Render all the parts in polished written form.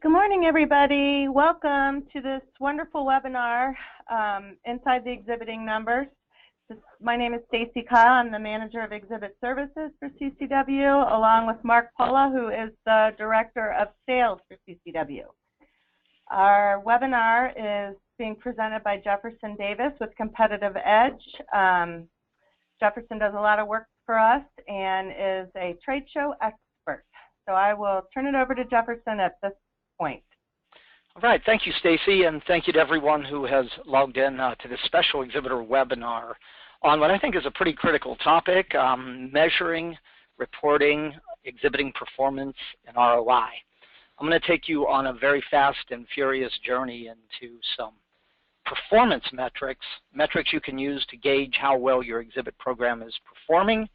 Good morning, everybody. Welcome to this wonderful webinar, Inside the Exhibiting Numbers. My name is Stacey Kyle. I'm the Manager of Exhibit Services for CCW, along with Mark Paula, who is the Director of Sales for CCW. Our webinar is being presented by Jefferson Davis with Competitive Edge. Jefferson does a lot of work for us and is a trade show expert. So I will turn it over to Jefferson at this point. All right, thank you, Stacey, and thank you to everyone who has logged in to this special exhibitor webinar on what I think is a pretty critical topic, measuring, reporting, exhibiting performance, and ROI. I'm going to take you on a very fast and furious journey into some performance metrics, metrics you can use to gauge how well your exhibit program is performing,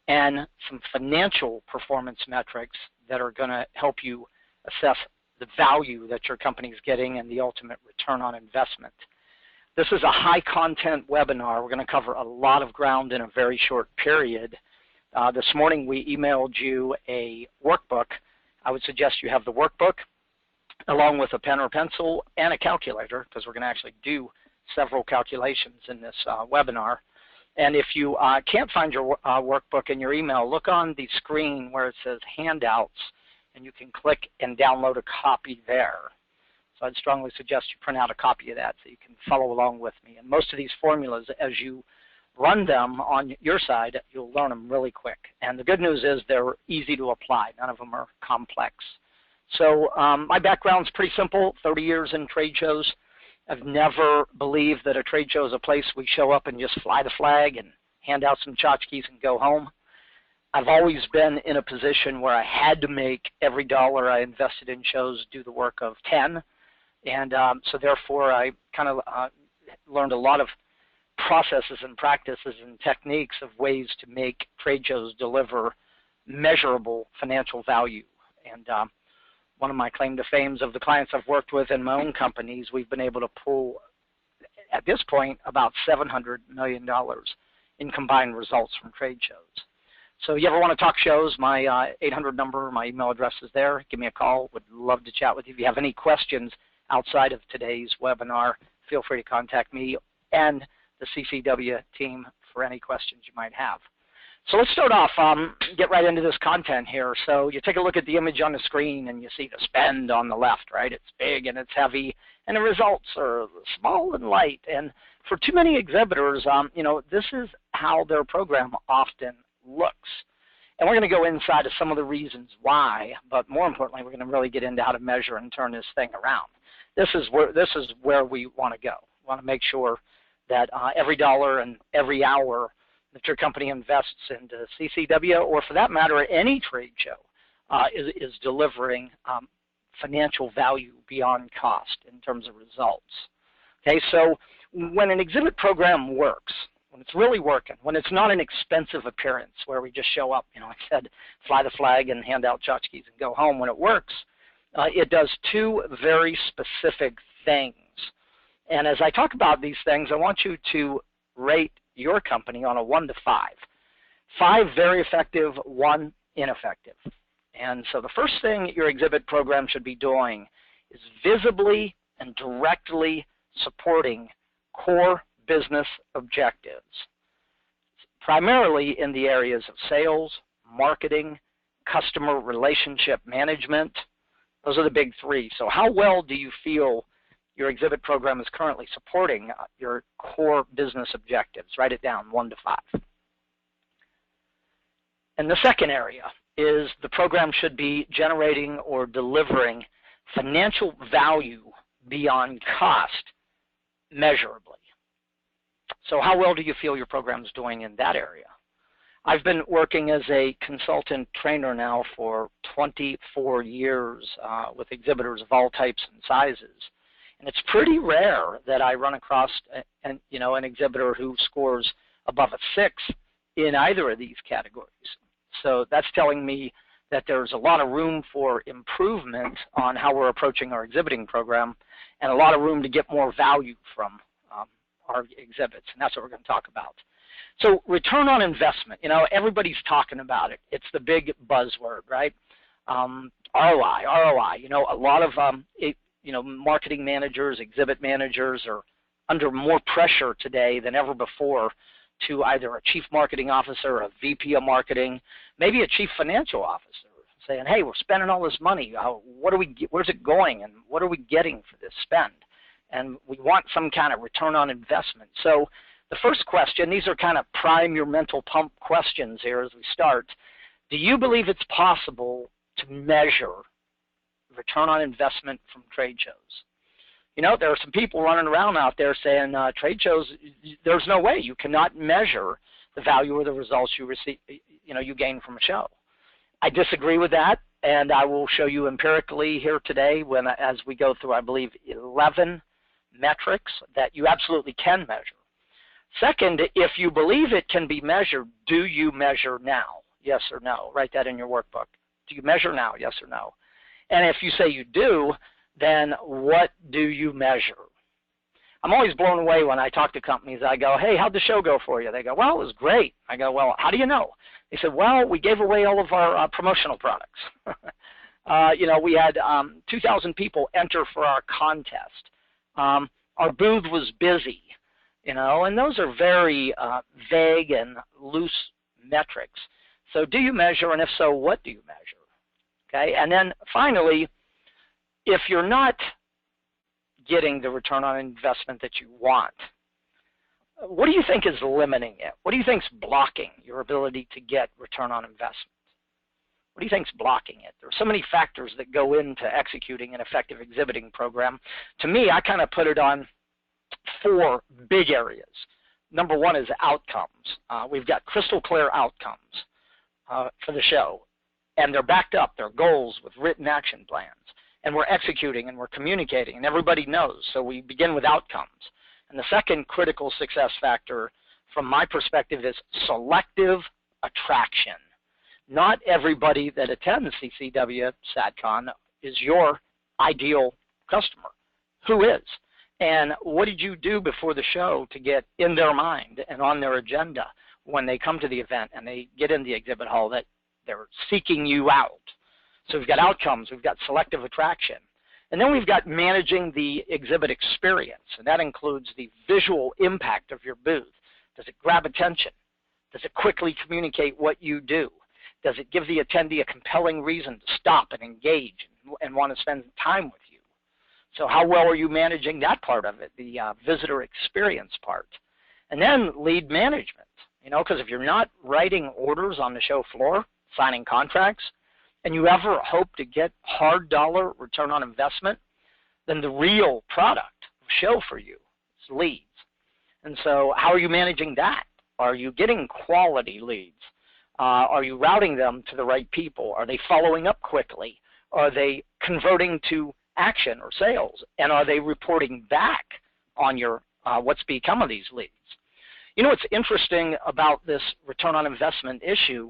and some financial performance metrics that are going to help you assess the value that your company is getting and the ultimate return on investment. This is a high-content webinar. We're going to cover a lot of ground in a very short period. This morning we emailed you a workbook. I would suggest you have the workbook along with a pen or pencil and a calculator, because we're going to actually do several calculations in this webinar. And if you can't find your workbook in your email, look on the screen where it says Handouts, and you can click and download a copy there. So I'd strongly suggest you print out a copy of that so you can follow along with me. And most of these formulas, as you run them on your side, you'll learn them really quick. And the good news is they're easy to apply. None of them are complex. So my background's pretty simple, 30 years in trade shows. I've never believed that a trade show is a place we show up and just fly the flag and hand out some tchotchkes and go home. I've always been in a position where I had to make every dollar I invested in shows do the work of 10. And so therefore I kind of learned a lot of processes and practices and techniques of ways to make trade shows deliver measurable financial value. And one of my claim to fames of the clients I've worked with in my own companies, we've been able to pull, at this point, about $700 million in combined results from trade shows. So you ever want to talk shows, my 800 number, my email address is there. Give me a call. Would love to chat with you. If you have any questions outside of today's webinar, feel free to contact me and the CCW team for any questions you might have. So let's start off, get right into this content here. So you take a look at the image on the screen and you see the spend on the left, right? It's big and it's heavy, and the results are small and light. And for too many exhibitors, you know, this is how their program often looks. And we're going to go inside of some of the reasons why, but more importantly, we're going to really get into how to measure and turn this thing around. This is where we want to go. We want to make sure that every dollar and every hour that your company invests into CCW, or for that matter, any trade show, is delivering financial value beyond cost in terms of results. Okay, so when an exhibit program works, when it's really working, when it's not an expensive appearance where we just show up, you know, like I said, fly the flag and hand out tchotchkes and go home, when it works, it does two very specific things. And as I talk about these things, I want you to rate your company on a 1 to 5. 5 very effective, 1 ineffective. And so the first thing your exhibit program should be doing is visibly and directly supporting core business objectives, primarily in the areas of sales, marketing, customer relationship management. Those are the big 3. So how well do you feel your exhibit program is currently supporting your core business objectives? Write it down, 1 to 5. And the second area is the program should be generating or delivering financial value beyond cost measurably. So how well do you feel your program is doing in that area? I've been working as a consultant trainer now for 24 years with exhibitors of all types and sizes. And it's pretty rare that I run across an exhibitor who scores above a 6 in either of these categories. So that's telling me that there's a lot of room for improvement on how we're approaching our exhibiting program, and a lot of room to get more value from our exhibits, and that's what we're going to talk about. So return on investment, you know, everybody's talking about it. It's the big buzzword, right? ROI, ROI. You know, a lot of marketing managers, exhibit managers are under more pressure today than ever before to either a chief marketing officer, a VP of marketing, maybe a chief financial officer, saying, hey, we're spending all this money. Where's it going, and what are we getting for this spend? And we want some kind of return on investment. So the first question, these are kind of prime your mental pump questions here as we start. Do you believe it's possible to measure return on investment from trade shows? You know, there are some people running around out there saying trade shows, there's no way. You cannot measure the value or the results you receive, you gain from a show. I disagree with that, and I will show you empirically here today as we go through, I believe, 11 metrics that you absolutely can measure. Second, if you believe it can be measured, do you measure now? Yes or no? Write that in your workbook. Do you measure now? Yes or no? And if you say you do, then what do you measure? I'm always blown away when I talk to companies. I go, hey, how'd the show go for you? They go, well, it was great. I go, well, how do you know? They said, well, we gave away all of our promotional products. We had 2,000 people enter for our contest. Our booth was busy, and those are very vague and loose metrics. So do you measure, and if so, what do you measure? Okay, and then finally, if you're not getting the return on investment that you want, what do you think is limiting it? What do you think is blocking your ability to get return on investment? What do you think is blocking it? There are so many factors that go into executing an effective exhibiting program. To me, I kind of put it on 4 big areas. Number 1 is outcomes. We've got crystal clear outcomes for the show, and they're backed up, they're goals with written action plans. And we're executing and we're communicating, and everybody knows. So we begin with outcomes. And the second critical success factor from my perspective is selective attraction. Not everybody that attends CCW SATCON is your ideal customer. Who is? And what did you do before the show to get in their mind and on their agenda when they come to the event and they get in the exhibit hall that they're seeking you out? So we've got outcomes, we've got selective attraction. And then we've got managing the exhibit experience, and that includes the visual impact of your booth. Does it grab attention? Does it quickly communicate what you do? Does it give the attendee a compelling reason to stop and engage and want to spend time with you? So how well are you managing that part of it, the visitor experience part? And then lead management, because if you're not writing orders on the show floor, signing contracts, and you ever hope to get hard dollar return on investment, then the real product of show for you is leads. And so how are you managing that? Are you getting quality leads? Are you routing them to the right people? Are they following up quickly? Are they converting to action or sales? And are they reporting back on your what's become of these leads? What's interesting about this return on investment issue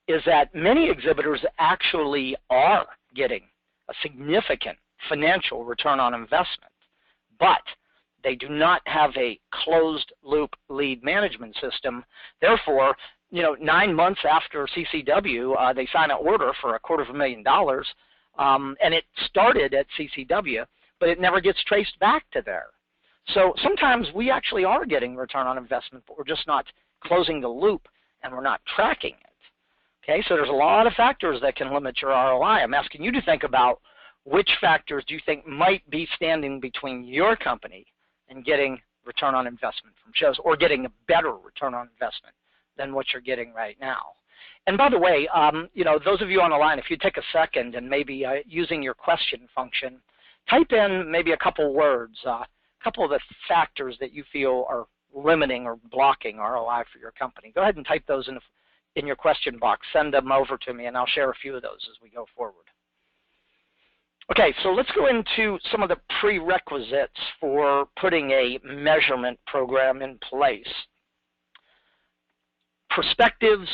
is that many exhibitors actually are getting a significant financial return on investment, but they do not have a closed loop lead management system. Therefore, 9 months after CCW, they sign an order for $250,000, and it started at CCW, but it never gets traced back to there. So sometimes we actually are getting return on investment, but we're just not closing the loop and we're not tracking it. Okay, so there's a lot of factors that can limit your ROI. I'm asking you to think about which factors do you think might be standing between your company and getting return on investment from shows, or getting a better return on investment than what you're getting right now. And by the way, those of you on the line, if you take a second and maybe using your question function, type in maybe a couple words, a couple of the factors that you feel are limiting or blocking ROI for your company. Go ahead and type those in your question box. Send them over to me, and I'll share a few of those as we go forward. Okay, so let's go into some of the prerequisites for putting a measurement program in place. Perspectives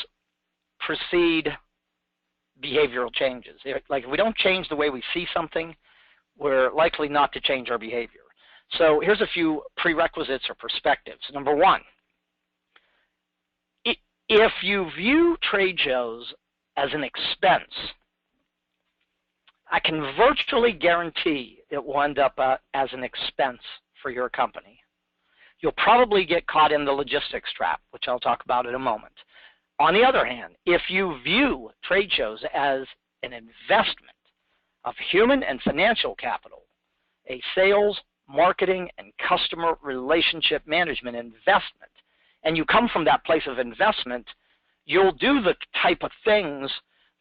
precede behavioral changes. Like if we don't change the way we see something, we're likely not to change our behavior. So here's a few prerequisites or perspectives. Number 1, if you view trade shows as an expense, I can virtually guarantee it will end up as an expense for your company. You'll probably get caught in the logistics trap, which I'll talk about in a moment. On the other hand, if you view trade shows as an investment of human and financial capital, a sales, marketing, and customer relationship management investment, and you come from that place of investment, you'll do the type of things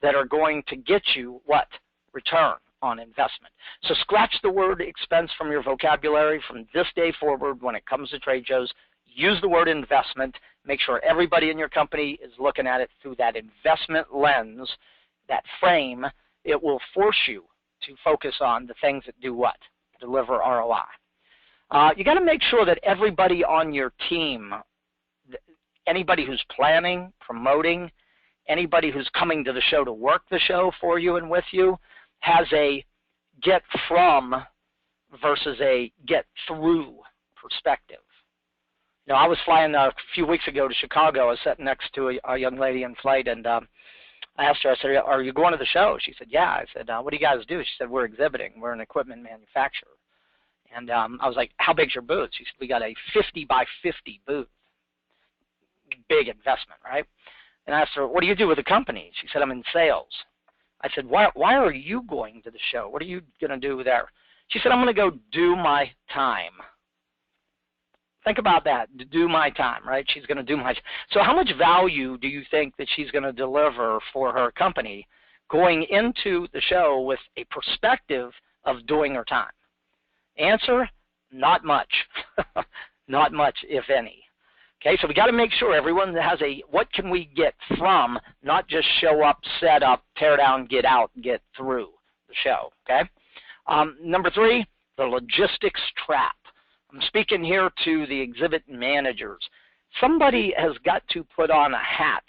that are going to get you what? Return on investment. So scratch the word expense from your vocabulary from this day forward when it comes to trade shows. Use the word investment. Make sure everybody in your company is looking at it through that investment lens, that frame. It will force you to focus on the things that do what? Deliver ROI. You got to make sure that everybody on your team, anybody who's planning, promoting, anybody who's coming to the show to work the show for you and with you, has a get from versus a get through perspective. You know, I was flying a few weeks ago to Chicago. I was sitting next to a young lady in flight, and I asked her, I said, are you going to the show? She said, yeah. I said, what do you guys do? She said, we're exhibiting. We're an equipment manufacturer. And I was like, how big's your booth? She said, we got a 50 by 50 booth. Big investment, right? And I asked her, what do you do with the company? She said, I'm in sales. I said, why are you going to the show? What are you going to do there? She said, I'm going to go do my time. Think about that, do my time, right? She's going to do my time. So how much value do you think that she's going to deliver for her company going into the show with a perspective of doing her time? Answer, not much. Not much, if any. Okay, so we got to make sure everyone has a what can we get from, not just show up, set up, tear down, get out, get through the show. Okay. Number 3, the logistics trap. I'm speaking here to the exhibit managers. Somebody has got to put on a hat,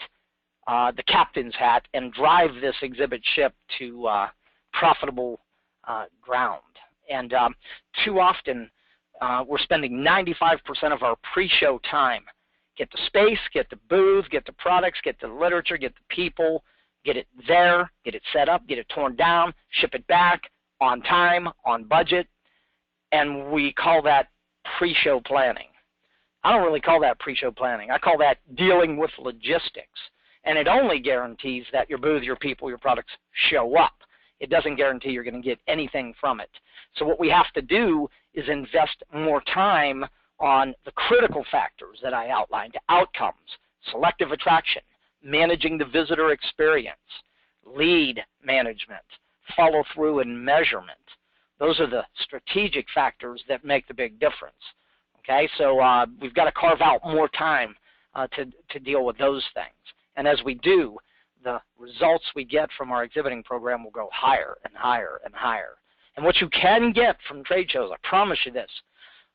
the captain's hat, and drive this exhibit ship to profitable ground. And too often we're spending 95% of our pre-show time. Get the space, get the booth, get the products, get the literature, get the people, get it there, get it set up, get it torn down, ship it back on time, on budget, and we call that pre-show planning. I don't really call that pre-show planning. I call that dealing with logistics, and it only guarantees that your booth, your people, your products show up. It doesn't guarantee you're going to get anything from it. So what we have to do is invest more time on the critical factors that I outlined: outcomes, selective attraction, managing the visitor experience, lead management, follow through, and measurement. Those are the strategic factors that make the big difference. Okay, so we've got to carve out more time to deal with those things. And as we do, the results we get from our exhibiting program will go higher and higher and higher. And what you can get from trade shows, I promise you this,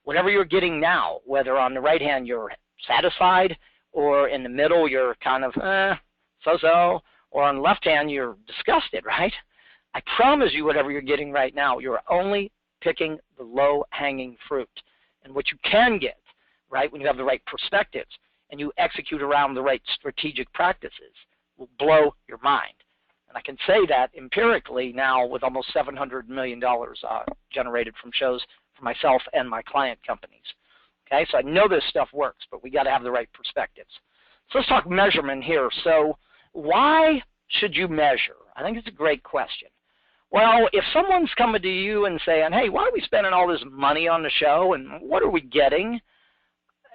whatever you're getting now, whether on the right hand you're satisfied, or in the middle you're kind of so-so, or on the left hand you're disgusted, right? I promise you whatever you're getting right now, you're only picking the low-hanging fruit. And what you can get, right, when you have the right perspectives and you execute around the right strategic practices, will blow your mind. And I can say that empirically now with almost $700 million generated from shows for myself and my client companies. Okay, so I know this stuff works, but we got to have the right perspectives. So let's talk measurement here. So why should you measure? I think it's a great question. Well, if someone's coming to you and saying, hey, why are we spending all this money on the show and what are we getting?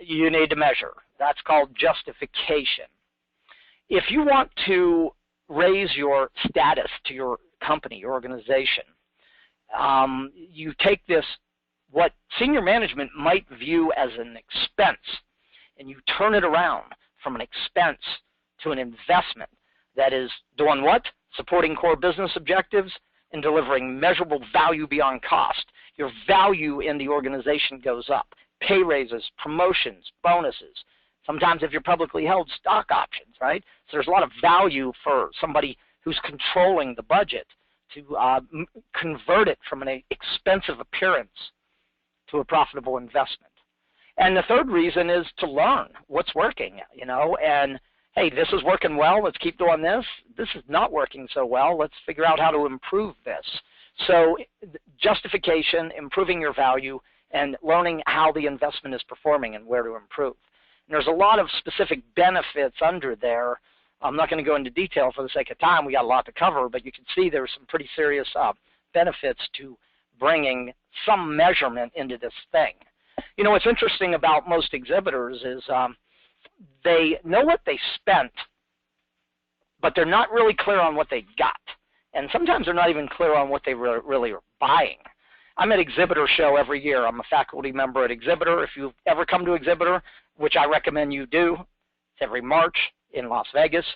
You need to measure. That's called justification. If you want to raise your status to your company, your organization, you take this, what senior management might view as an expense, and you turn it around from an expense to an investment that is doing what? Supporting core business objectives and delivering measurable value beyond cost. Your value in the organization goes up. Pay raises, promotions, bonuses. Sometimes if you're publicly held, stock options, right? So there's a lot of value for somebody who's controlling the budget to convert it from an expensive appearance to a profitable investment. And the third reason is to learn what's working, you know, and hey, this is working well, let's keep doing this. This is not working so well, let's figure out how to improve this. So justification, improving your value, and learning how the investment is performing and where to improve. And there's a lot of specific benefits under there. I'm not going to go into detail for the sake of time. We got a lot to cover, but you can see there's some pretty serious benefits to bringing some measurement into this thing. You know, what's interesting about most exhibitors is they know what they spent, but they're not really clear on what they got. And sometimes they're not even clear on what they really are buying. I'm at Exhibitor Show every year. I'm a faculty member at Exhibitor. If you've ever come to Exhibitor, which I recommend you do, it's every March in Las Vegas.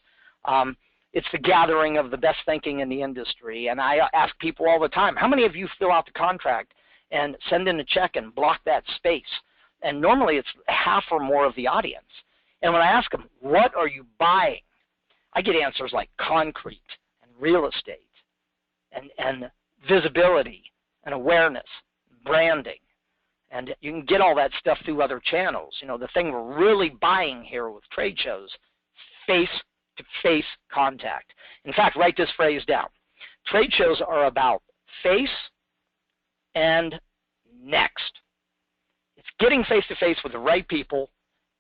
It's the gathering of the best thinking in the industry. And I ask people all the time, how many of you fill out the contract and send in a check and block that space? And normally it's half or more of the audience. And when I ask them, what are you buying? I get answers like concrete and real estate and visibility and awareness, branding. And you can get all that stuff through other channels. You know, the thing we're really buying here with trade shows, face-to-face contact. In fact, write this phrase down. Trade shows are about face and next. It's getting face-to-face with the right people,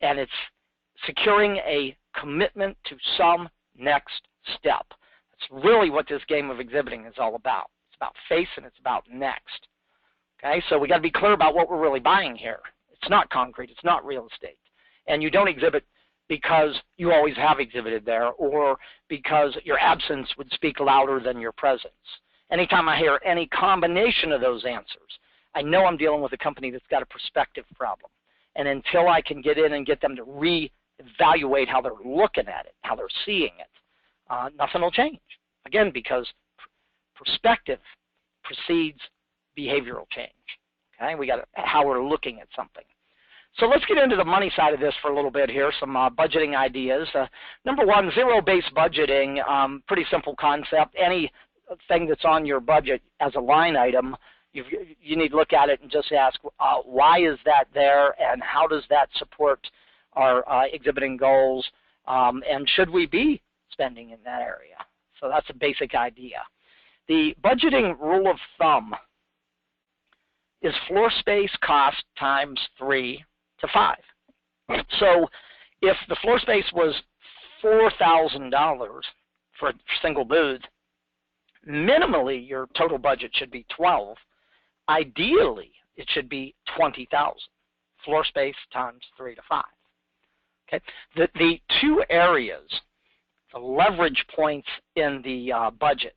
and it's securing a commitment to some next step. That's really what this game of exhibiting is all about. It's about face and it's about next. Okay, so we got to be clear about what we're really buying here. It's not concrete, it's not real estate. And you don't exhibit because you always have exhibited there or because your absence would speak louder than your presence. Anytime I hear any combination of those answers, I know I'm dealing with a company that's got a perspective problem. And until I can get in and get them to reevaluate how they're looking at it, how they're seeing it, nothing will change. Again, because perspective precedes behavioral change. Okay, we got how we're looking at something. So let's get into the money side of this for a little bit here, some budgeting ideas. Number one, zero-based budgeting, pretty simple concept. Anything that's on your budget as a line item, you need to look at it and just ask, why is that there and how does that support our exhibiting goals, and should we be spending in that area? So that's a basic idea. The budgeting rule of thumb is floor space cost times 3 to 5. So if the floor space was $4,000 for a single booth, minimally your total budget should be 12. Ideally, it should be 20,000. Floor space times 3 to 5. Okay. The two areas, the leverage points in the budget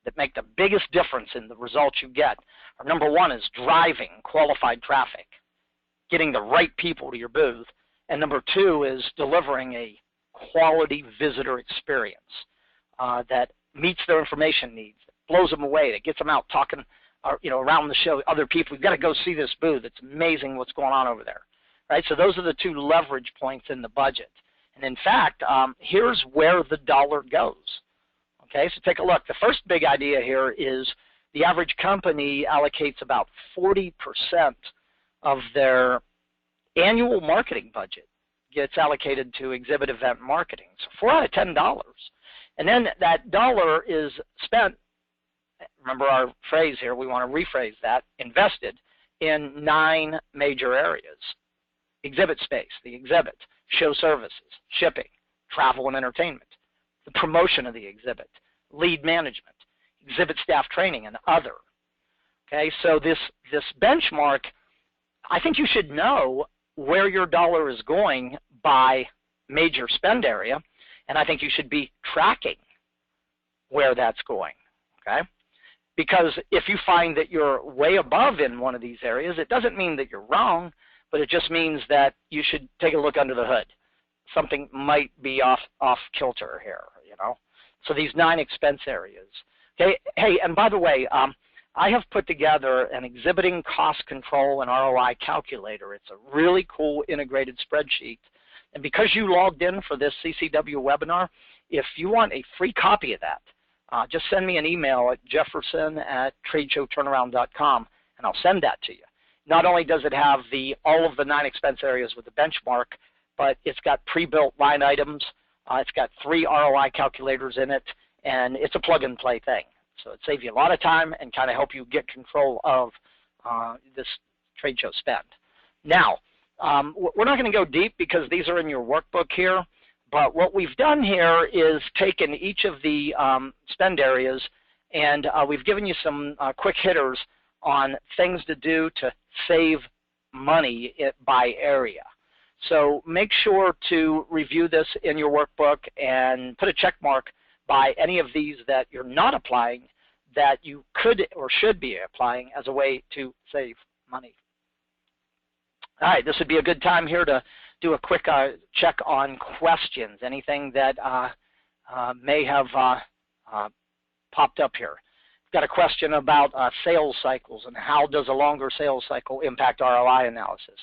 that make the biggest difference in the results you get are, number one is driving qualified traffic, getting the right people to your booth, and number two is delivering a quality visitor experience that meets their information needs, that blows them away, that gets them out talking around the show, other people. You've got to go see this booth. It's amazing what's going on over there. Right? So those are the two leverage points in the budget. And in fact, here's where the dollar goes. Okay, so take a look. The first big idea here is the average company allocates about 40% of their annual marketing budget gets allocated to exhibit event marketing. So 4 out of $10. And then that dollar is spent, remember our phrase here, we want to rephrase that, invested in 9 major areas. Exhibit space, the exhibit, show services, shipping, travel and entertainment, the promotion of the exhibit, lead management, exhibit staff training, and other. Okay, so this benchmark, I think you should know where your dollar is going by major spend area, and I think you should be tracking where that's going. Okay, because if you find that you're way above in one of these areas, it doesn't mean that you're wrong, but it just means that you should take a look under the hood. Something might be off kilter here, So these 9 expense areas. Okay. Hey, and by the way, I have put together an exhibiting cost control and ROI calculator. It's a really cool integrated spreadsheet. And because you logged in for this CCW webinar, if you want a free copy of that, just send me an email at jefferson@tradeshowturnaround.com, and I'll send that to you. Not only does it have all of the 9 expense areas with the benchmark, but it's got pre-built line items. It's got 3 ROI calculators in it, and it's a plug-and-play thing. So it saves you a lot of time and kind of help you get control of this trade show spend. Now, we're not going to go deep because these are in your workbook here, but what we've done here is taken each of the spend areas and we've given you some quick hitters on things to do to save money by area. So make sure to review this in your workbook and put a check mark by any of these that you're not applying that you could or should be applying as a way to save money. All right, this would be a good time here to do a quick check on questions, anything that may have popped up here. Got a question about sales cycles and how does a longer sales cycle impact ROI analysis?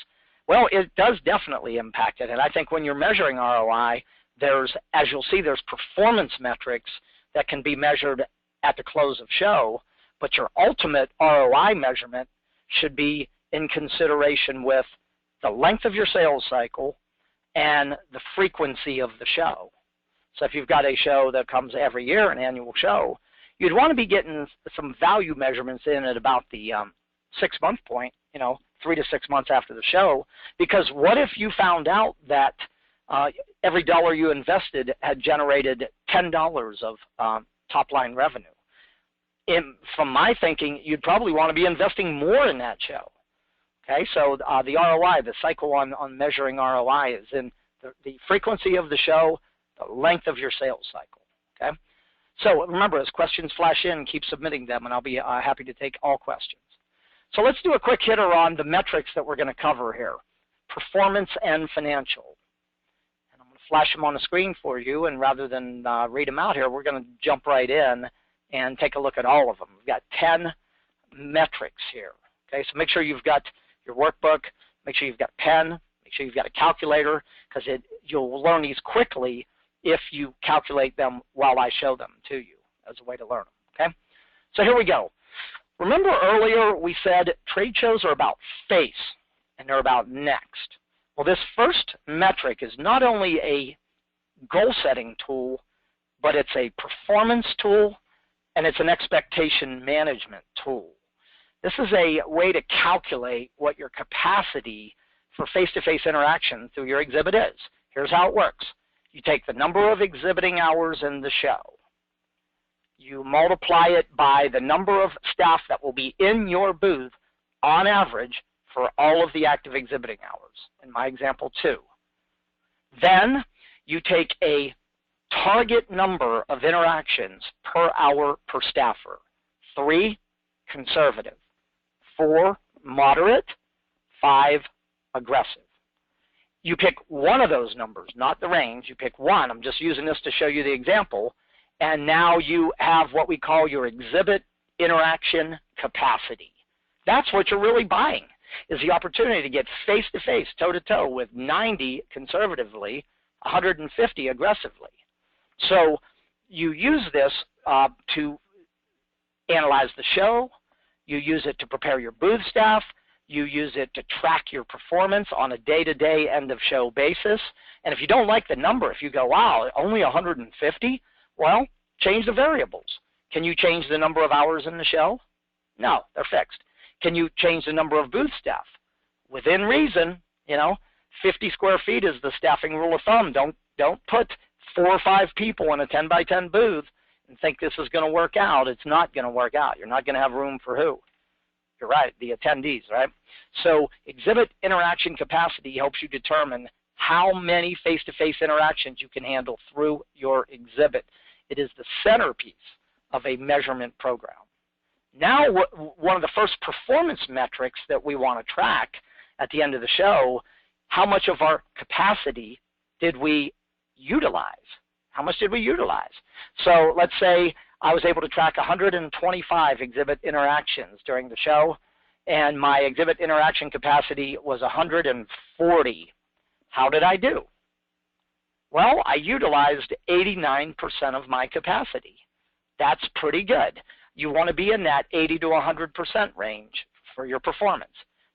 Well, it does definitely impact it, and I think when you're measuring ROI, there's, as you'll see, there's performance metrics that can be measured at the close of show, but your ultimate ROI measurement should be in consideration with the length of your sales cycle and the frequency of the show. So if you've got a show that comes every year, an annual show, you'd want to be getting some value measurements in at about the 6-month point, 3 to 6 months after the show, because what if you found out that every dollar you invested had generated $10 of top-line revenue? From my thinking, you'd probably want to be investing more in that show. Okay, so the ROI, the cycle on measuring ROI is in the frequency of the show, the length of your sales cycle. Okay, so remember, as questions flash in, keep submitting them, and I'll be happy to take all questions. So let's do a quick hitter on the metrics that we're going to cover here, performance and financial. And I'm going to flash them on the screen for you, and rather than read them out here, we're going to jump right in and take a look at all of them. We've got 10 metrics here. Okay, so make sure you've got your workbook, make sure you've got a pen, make sure you've got a calculator, because you'll learn these quickly if you calculate them while I show them to you as a way to learn them. Okay, so here we go. Remember earlier we said trade shows are about face and they're about next. Well, this first metric is not only a goal-setting tool, but it's a performance tool and it's an expectation management tool. This is a way to calculate what your capacity for face-to-face interaction through your exhibit is. Here's how it works. You take the number of exhibiting hours in the show. You multiply it by the number of staff that will be in your booth on average for all of the active exhibiting hours. In my example, 2. Then you take a target number of interactions per hour per staffer. 3, conservative. 4, moderate. 5, aggressive. You pick one of those numbers, not the range. You pick one. I'm just using this to show you the example. And now you have what we call your exhibit interaction capacity. That's what you're really buying, is the opportunity to get face-to-face, toe-to-toe with 90 conservatively, 150 aggressively. So you use this to analyze the show. You use it to prepare your booth staff. You use it to track your performance on a day-to-day end-of-show basis. And if you don't like the number, if you go, wow, only 150, well, change the variables. Can you change the number of hours in the show? No, they're fixed. Can you change the number of booth staff? Within reason, 50 square feet is the staffing rule of thumb. Don't put 4 or 5 people in a 10 by 10 booth and think this is going to work out. It's not going to work out. You're not going to have room for who? You're right, the attendees, right? So exhibit interaction capacity helps you determine how many face-to-face interactions you can handle through your exhibit. It is the centerpiece of a measurement program. Now, one of the first performance metrics that we want to track at the end of the show, how much of our capacity did we utilize? How much did we utilize? So let's say I was able to track 125 exhibit interactions during the show, and my exhibit interaction capacity was 140. How did I do? Well, I utilized 89% of my capacity. That's pretty good. You want to be in that 80 to 100% range for your performance.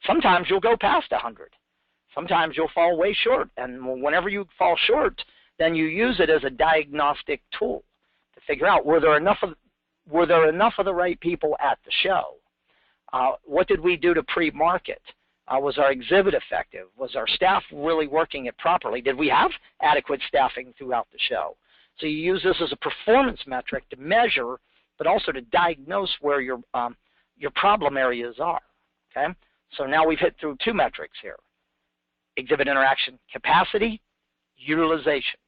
Sometimes you'll go past 100. Sometimes you'll fall way short, and whenever you fall short, then you use it as a diagnostic tool to figure out, were there enough of were there enough of the right people at the show? What did we do to pre-market? Was our exhibit effective? Was our staff really working it properly? Did we have adequate staffing throughout the show? So you use this as a performance metric to measure, but also to diagnose where your problem areas are. Okay? So now we've hit through 2 metrics here: exhibit interaction capacity, utilization.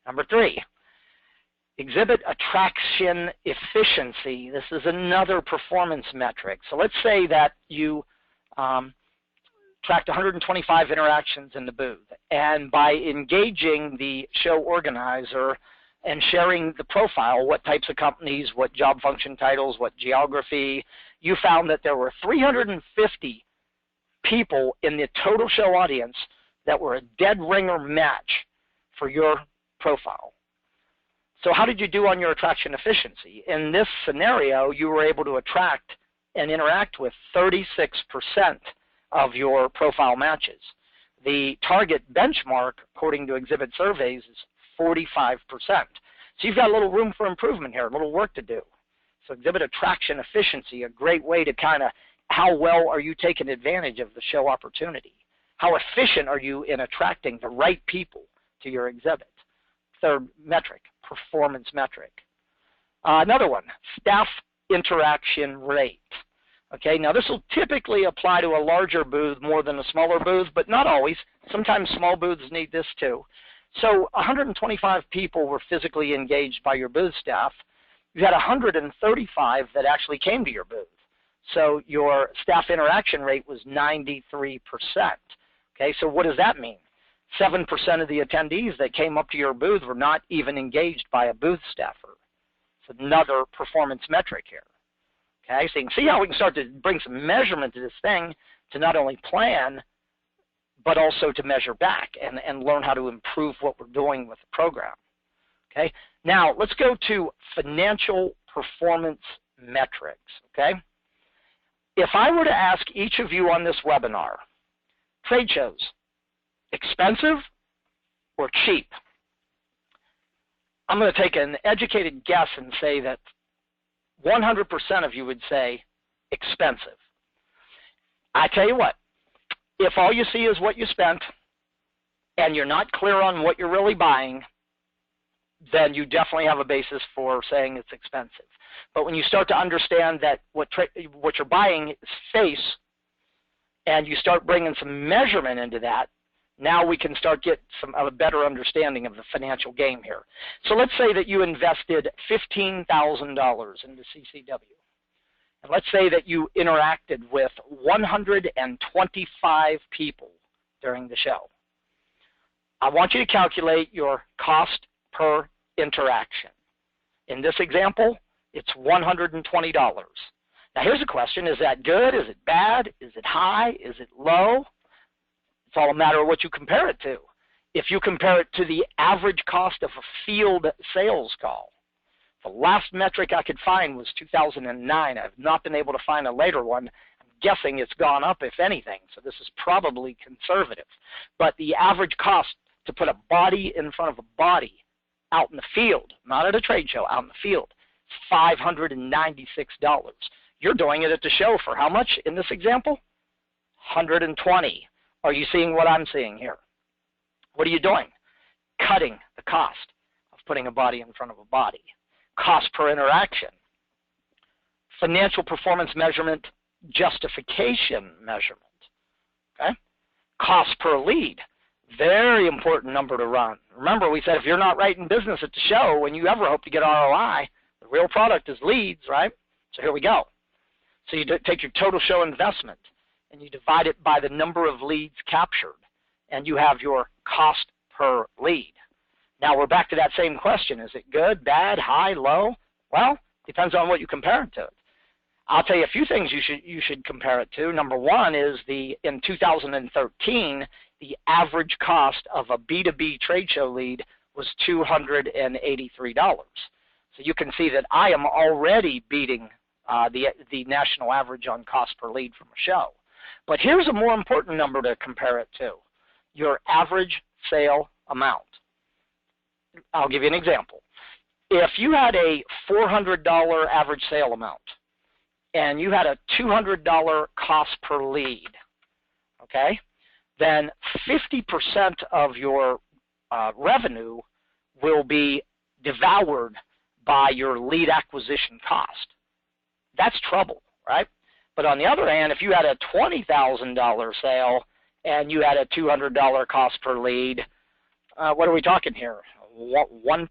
Number 3, exhibit attraction efficiency. This is another performance metric. So let's say that you tracked 125 interactions in the booth, and by engaging the show organizer and sharing the profile, what types of companies, what job function titles, what geography, you found that there were 350 people in the total show audience that were a dead ringer match for your profile. So how did you do on your attraction efficiency? In this scenario, you were able to attract and interact with 36% of your profile matches. The target benchmark, according to exhibit surveys, is 45%. So you've got a little room for improvement here, a little work to do. So exhibit attraction efficiency, a great way to kind of, how well are you taking advantage of the show opportunity? How efficient are you in attracting the right people to your exhibit? 3rd metric, performance metric. Another one, staff interaction rate. Okay, now this will typically apply to a larger booth more than a smaller booth, but not always. Sometimes small booths need this too. So 125 people were physically engaged by your booth staff. You had 135 that actually came to your booth. So your staff interaction rate was 93%. Okay, so what does that mean? 7% of the attendees that came up to your booth were not even engaged by a booth staffer. It's another performance metric here. Okay, so you can see how we can start to bring some measurement to this thing to not only plan, but also to measure back and learn how to improve what we're doing with the program. Okay, now let's go to financial performance metrics. Okay, if I were to ask each of you on this webinar, trade shows, expensive or cheap? I'm going to take an educated guess and say that 100% of you would say expensive. I tell you what, if all you see is what you spent and you're not clear on what you're really buying, then you definitely have a basis for saying it's expensive. But when you start to understand that what you're buying is face, and you start bringing some measurement into that, now we can start get a better understanding of the financial game here. So let's say that you invested $15,000 into CCW. And let's say that you interacted with 125 people during the show. I want you to calculate your cost per interaction. In this example, it's $120. Now here's a question: is that good? Is it bad? Is it high? Is it low? It's all a matter of what you compare it to. If you compare it to the average cost of a field sales call, the last metric I could find was 2009. I've not been able to find a later one. I'm guessing it's gone up, if anything, so this is probably conservative. But the average cost to put a body in front of a body out in the field, not at a trade show, out in the field, is $596. You're doing it at the show for how much in this example? $120. Are you seeing what I'm seeing here? What are you doing? Cutting the cost of putting a body in front of a body. Cost per interaction. Financial performance measurement, justification measurement. Okay? Cost per lead. Very important number to run. Remember, we said if you're not writing business at the show and you ever hope to get ROI, the real product is leads, right? So here we go. So you take your total show investment and you divide it by the number of leads captured, and you have your cost per lead. Now we're back to that same question. Is it good, bad, high, low? Well, depends on what you compare it to. I'll tell you a few things you should compare it to. Number one is in 2013, the average cost of a B2B trade show lead was $283. So you can see that I am already beating the national average on cost per lead from a show. But here's a more important number to compare it to: your average sale amount. I'll give you an example. if you had a $400 average sale amount and you had a $200 cost per lead, okay, then 50% of your revenue will be devoured by your lead acquisition cost. That's trouble, right? But on the other hand, if you had a $20,000 sale and you had a $200 cost per lead, what are we talking here? 1%?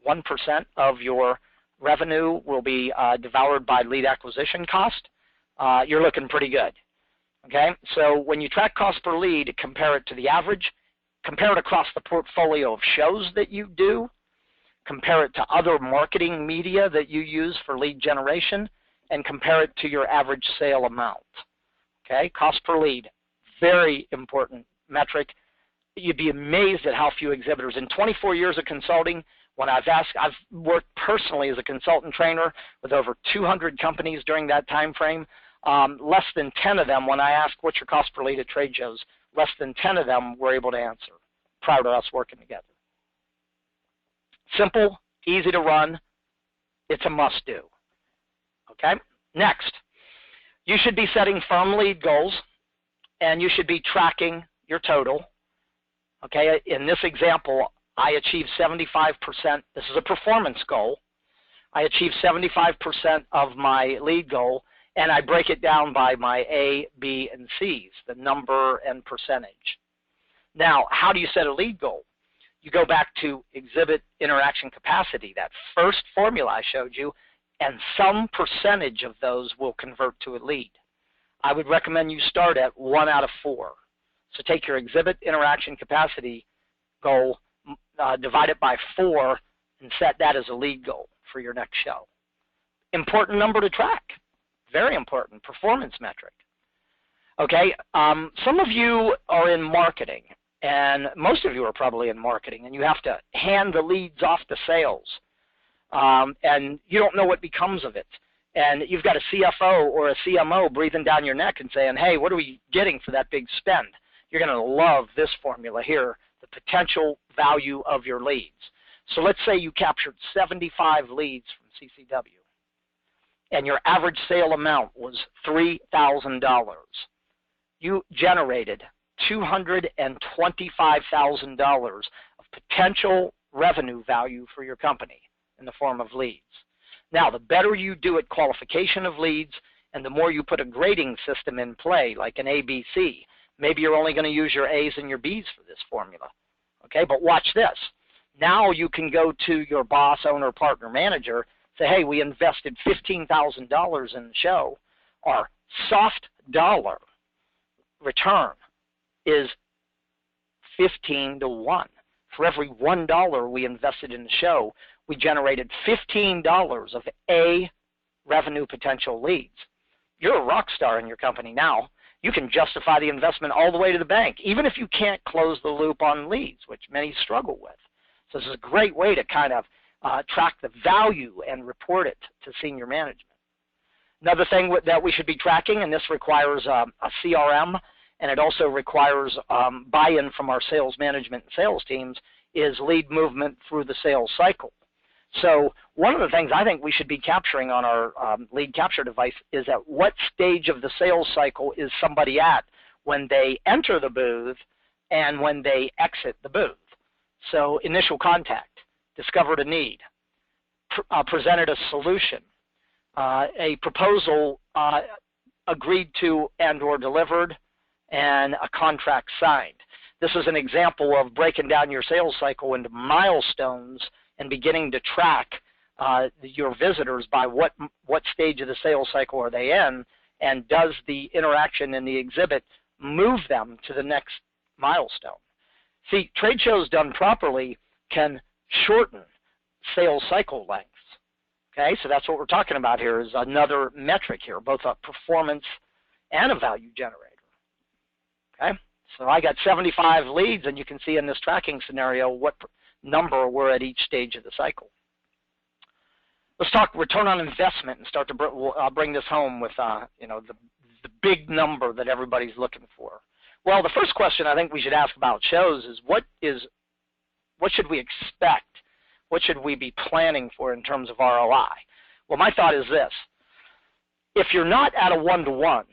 1% of your revenue will be devoured by lead acquisition cost. You're looking pretty good. Okay, so when you track cost per lead, compare it to the average, compare it across the portfolio of shows that you do, compare it to other marketing media that you use for lead generation, and compare it to your average sale amount. Okay, cost per lead, very important metric. You'd be amazed at how few exhibitors. In 24 years of consulting, when I've worked personally as a consultant trainer with over 200 companies during that time frame. Less than 10 of them, when I asked what's your cost per lead at trade shows, less than 10 of them were able to answer prior to us working together. Simple, easy to run. It's a must-do. Okay? Next, you should be setting firm lead goals, and you should be tracking your total. Okay? In this example, I achieved 75%. This is a performance goal. I achieved 75% of my lead goal, and I break it down by my A, B, and C's, the number and percentage. Now, how do you set a lead goal? You go back to exhibit interaction capacity, that first formula I showed you, and some percentage of those will convert to a lead. I would recommend you start at 1 out of 4. So take your exhibit interaction capacity goal, divide it by 4, and set that as a lead goal for your next show. Important number to track. Very important performance metric. Okay, some of you are in marketing, and most of you are probably in marketing, and you have to hand the leads off to sales, and you don't know what becomes of it. And you've got a CFO or a CMO breathing down your neck and saying, hey, what are we getting for that big spend? You're going to love this formula here, the potential value of your leads. So let's say you captured 75 leads from CCW. And your average sale amount was $3,000. You generated $225,000 of potential revenue value for your company in the form of leads. Now, the better you do at qualification of leads and the more you put a grading system in play, like an ABC, maybe you're only going to use your A's and your B's for this formula. Okay, but watch this. Now you can go to your boss, owner, partner, manager, say, hey, we invested $15,000 in the show. Our soft dollar return is 15 to 1. For every $1 we invested in the show, we generated $15 of A, revenue potential leads. You're a rock star in your company now. You can justify the investment all the way to the bank, even if you can't close the loop on leads, which many struggle with. So this is a great way to kind of track the value and report it to senior management. Another thing that we should be tracking, and this requires a CRM, and it also requires buy-in from our sales management and sales teams, is lead movement through the sales cycle. So one of the things I think we should be capturing on our lead capture device is at what stage of the sales cycle is somebody at when they enter the booth and when they exit the booth. So initial contact, discovered a need, presented a solution, a proposal agreed to and or delivered, and a contract signed. This is an example of breaking down your sales cycle into milestones and beginning to track your visitors by what stage of the sales cycle are they in, and does the interaction in the exhibit move them to the next milestone. See, trade shows done properly can shorten sales cycle lengths. Okay, so that's what we're talking about here, is another metric here, both a performance and a value generator. Okay, so I got 75 leads, and you can see in this tracking scenario what number we're at each stage of the cycle. Let's talk return on investment and start to bring this home with the big number that everybody's looking for. Well, the first question I think we should ask about shows is what should we expect What should we be planning for in terms of ROI? Well, my thought is this. If you're not at a one-to-one,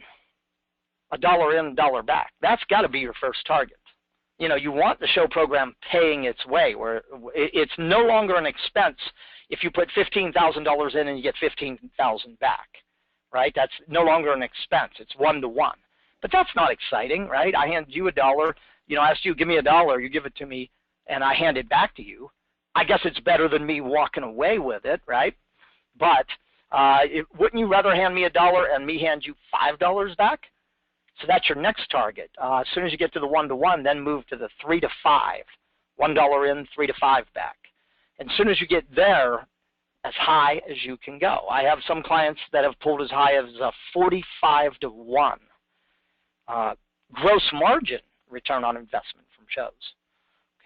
a dollar in, dollar back, that's got to be your first target. You know, you want the show program paying its way, where it's no longer an expense if you put $15,000 in and you get $15,000 back, right? That's no longer an expense. It's one-to-one. But that's not exciting, right? I hand you a dollar. You know, I asked you, give me a dollar. You give it to me, and I hand it back to you. I guess it's better than me walking away with it, right? But wouldn't you rather hand me a dollar and me hand you $5 back? So that's your next target. As soon as you get to the one-to-one, then move to the 3 to 5. $1 in, 3 to 5 back. And as soon as you get there, as high as you can go. I have some clients that have pulled as high as 45 to 1. Gross margin return on investment from shows.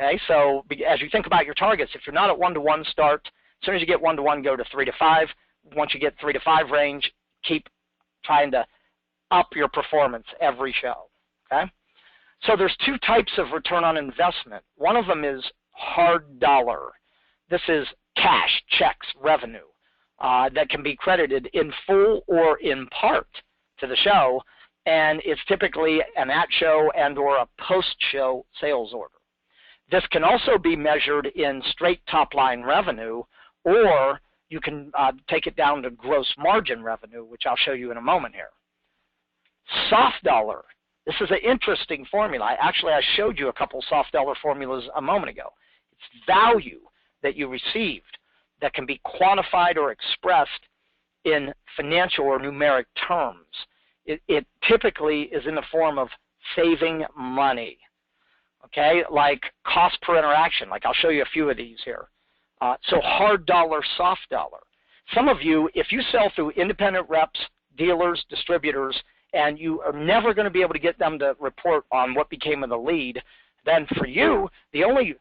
Okay, so as you think about your targets, if you're not at one-to-one, start. As soon as you get one-to-one, go to 3 to 5. Once you get 3 to 5 range, keep trying to up your performance every show. Okay, so there's two types of return on investment. One of them is hard dollar. This is cash, checks, revenue that can be credited in full or in part to the show, and it's typically an at-show and or a post-show sales order. This can also be measured in straight top-line revenue, or you can take it down to gross margin revenue, which I'll show you in a moment here. Soft dollar. This is an interesting formula. Actually, I showed you a couple soft dollar formulas a moment ago. It's value that you received that can be quantified or expressed in financial or numeric terms. It typically is in the form of saving money, okay, like cost per interaction. Like I'll show you a few of these here. So hard dollar, soft dollar. Some of you, if you sell through independent reps, dealers, distributors, and you are never going to be able to get them to report on what became of the lead, then for you, the only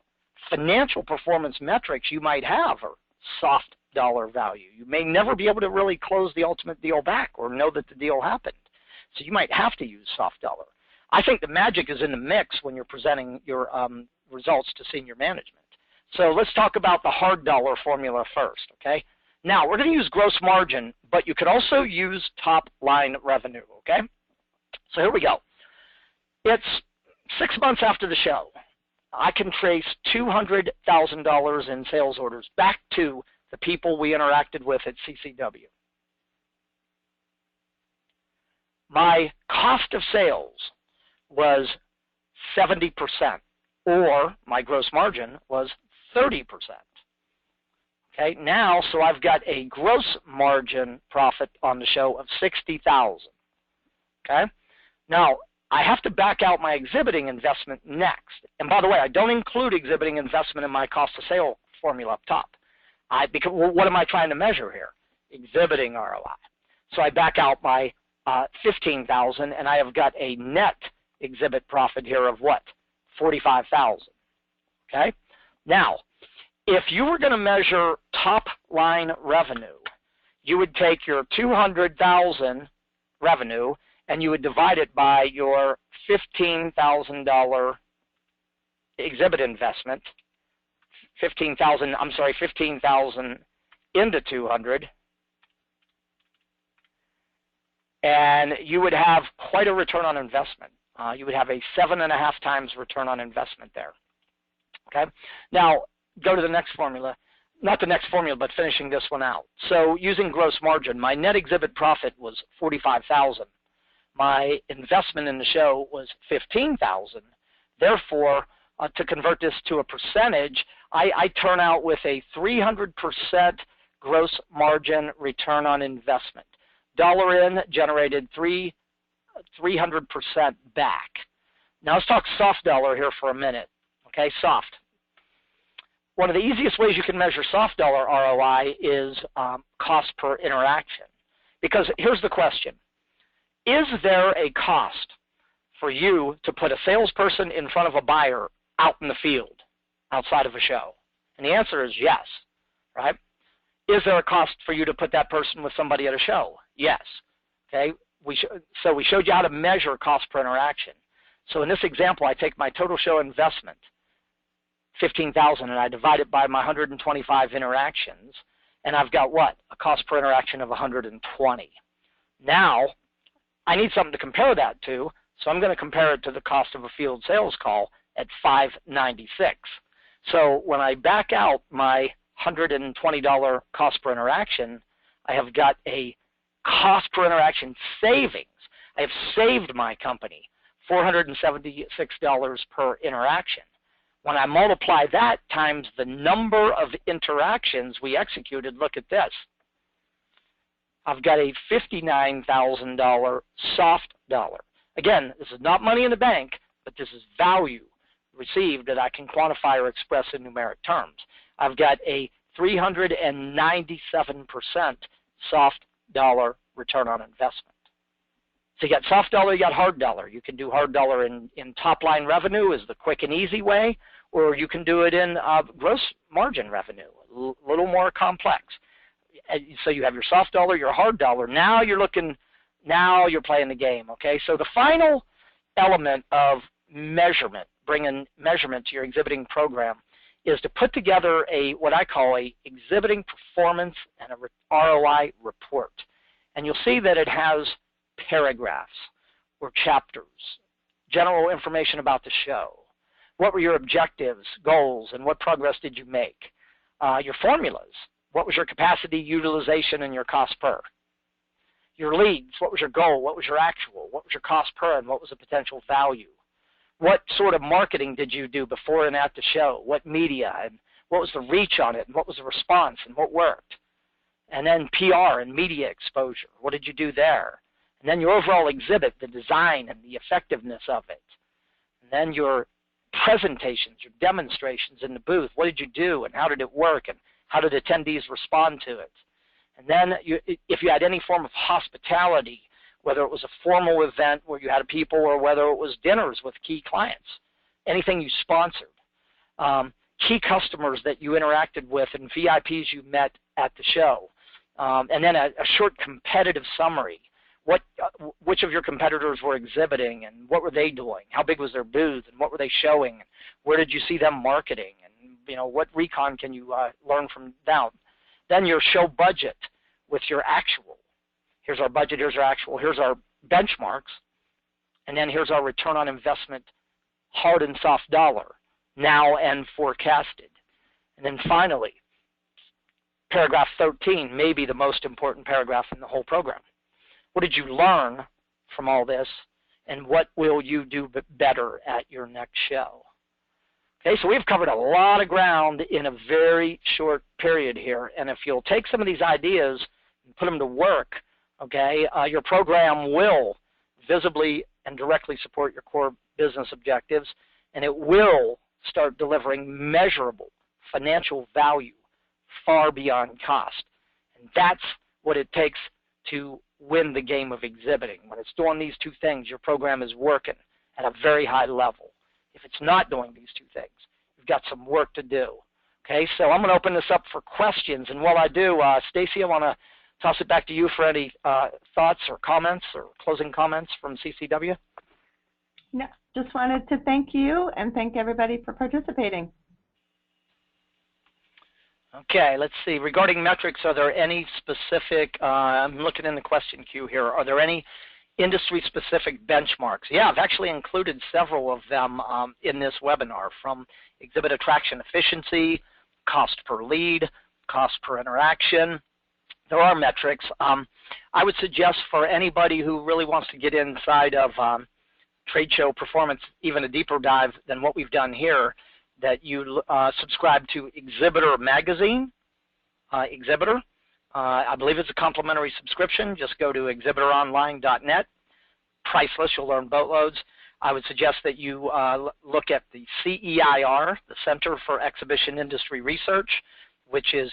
financial performance metrics you might have are soft dollar value. You may never be able to really close the ultimate deal back or know that the deal happened. So you might have to use soft dollar. I think the magic is in the mix when you're presenting your results to senior management. So let's talk about the hard dollar formula first, okay? Now, we're going to use gross margin, but you could also use top-line revenue, okay? So here we go. It's 6 months after the show. I can trace $200,000 in sales orders back to the people we interacted with at CCW. My cost of sales was 70%, or my gross margin was 30%. Okay, now, so I've got a gross margin profit on the show of $60,000. Okay, now I have to back out my exhibiting investment next. And by the way, I don't include exhibiting investment in my cost of sale formula up top. Because what am I trying to measure here? Exhibiting ROI. So I back out my $15,000, and I have got a net exhibit profit here of what? $45,000. Okay, now, if you were going to measure top-line revenue, you would take your $200,000 revenue and you would divide it by your $15,000 exhibit investment. 15,000 into 200, and you would have quite a return on investment. You would have a 7.5 times return on investment there. Okay, now go to the next formula. Not the next formula, but finishing this one out. So using gross margin, my net exhibit profit was $45,000. My investment in the show was $15,000. Therefore, to convert this to a percentage, I turn out with a 300% gross margin return on investment. Dollar in generated 300% back. Now let's talk soft dollar here for a minute. Okay, soft. One of the easiest ways you can measure soft dollar ROI is cost per interaction. Because here's the question. Is there a cost for you to put a salesperson in front of a buyer out in the field, outside of a show? And the answer is yes, right? Is there a cost for you to put that person with somebody at a show? Yes. Okay. So we showed you how to measure cost per interaction. So in this example, I take my total show investment 15,000, and I divide it by my 125 interactions, and I've got what? A cost per interaction of 120. Now, I need something to compare that to, so I'm going to compare it to the cost of a field sales call at $5.96. So when I back out my $120 cost per interaction, I have got a cost per interaction savings. I have saved my company $476 per interaction. When I multiply that times the number of interactions we executed, look at this. I've got a $59,000 soft dollar. Again, this is not money in the bank, but this is value received that I can quantify or express in numeric terms. I've got a 397% soft dollar return on investment. So you got soft dollar, you got hard dollar. You can do hard dollar in top line revenue is the quick and easy way, or you can do it in gross margin revenue, a little more complex. So you have your soft dollar, your hard dollar. Now you're playing the game, okay? So the final element of measurement, bringing measurement to your exhibiting program, is to put together what I call a exhibiting performance and a ROI report. And you'll see that it has paragraphs or chapters, general information about the show. What were your objectives, goals, and what progress did you make? Your formulas. What was your capacity, utilization, and your cost per? Your leads. What was your goal? What was your actual? What was your cost per, and what was the potential value? What sort of marketing did you do before and at the show? What media, and what was the reach on it, and what was the response, and what worked? And then PR and media exposure. What did you do there? And then your overall exhibit, the design and the effectiveness of it. And then your presentations, your demonstrations in the booth. What did you do, and how did it work, and how did attendees respond to it? And then if you had any form of hospitality, whether it was a formal event where you had people or whether it was dinners with key clients, anything you sponsored, key customers that you interacted with and VIPs you met at the show, and then a short competitive summary. Which of your competitors were exhibiting and what were they doing? How big was their booth and what were they showing? Where did you see them marketing? And what recon can you learn from them? Then your show budget with your actual. Here's our budget, here's our actual, here's our benchmarks, and then here's our return on investment, hard and soft dollar, now and forecasted. And then finally, paragraph 13 may be the most important paragraph in the whole program. What did you learn from all this, and what will you do better at your next show? Okay, so we've covered a lot of ground in a very short period here, and if you'll take some of these ideas and put them to work, okay, your program will visibly and directly support your core business objectives, and it will start delivering measurable financial value far beyond cost. And that's what it takes to win the game of exhibiting. When it's doing these two things, your program is working at a very high level. If it's not doing these two things, you've got some work to do. Okay, so I'm going to open this up for questions, and while I do, Stacey, I want to toss it back to you for any thoughts or comments or closing comments from CCW. No, just wanted to thank you and thank everybody for participating. Okay, let's see. Regarding metrics, are there any specific, I'm looking in the question queue here, are there any industry-specific benchmarks? Yeah, I've actually included several of them in this webinar, from exhibit attraction efficiency, cost per lead, cost per interaction. There are metrics. I would suggest for anybody who really wants to get inside of trade show performance, even a deeper dive than what we've done here, that you subscribe to Exhibitor Magazine, Exhibitor. I believe it's a complimentary subscription. Just go to exhibitoronline.net. Priceless, you'll learn boatloads. I would suggest that you look at the CEIR, the Center for Exhibition Industry Research, which is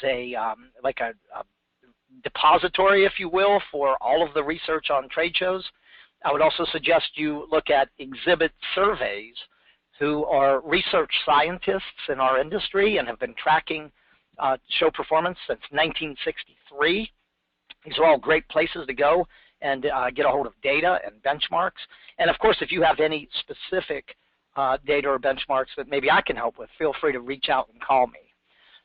like a depository, if you will, for all of the research on trade shows. I would also suggest you look at Exhibit Surveys, who are research scientists in our industry and have been tracking show performance since 1963. These are all great places to go and get a hold of data and benchmarks. And of course, if you have any specific data or benchmarks that maybe I can help with, feel free to reach out and call me.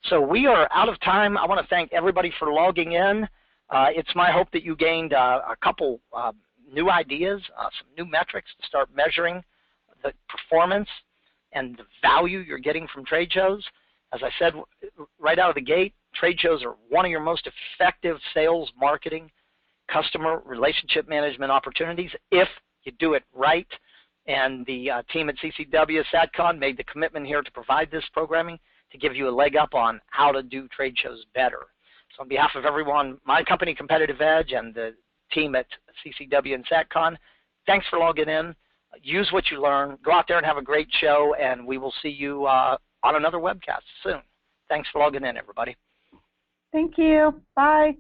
So we are out of time. I want to thank everybody for logging in. It's my hope that you gained a couple new ideas, some new metrics to start measuring the performance and the value you're getting from trade shows. As I said right out of the gate, trade shows are one of your most effective sales, marketing, customer relationship management opportunities if you do it right. And the team at CCW SATCON made the commitment here to provide this programming to give you a leg up on how to do trade shows better. So on behalf of everyone, my company, Competitive Edge, and the team at CCW and SATCON, thanks for logging in. Use what you learn. Go out there and have a great show, and we will see you on another webcast soon. Thanks for logging in, everybody. Thank you. Bye.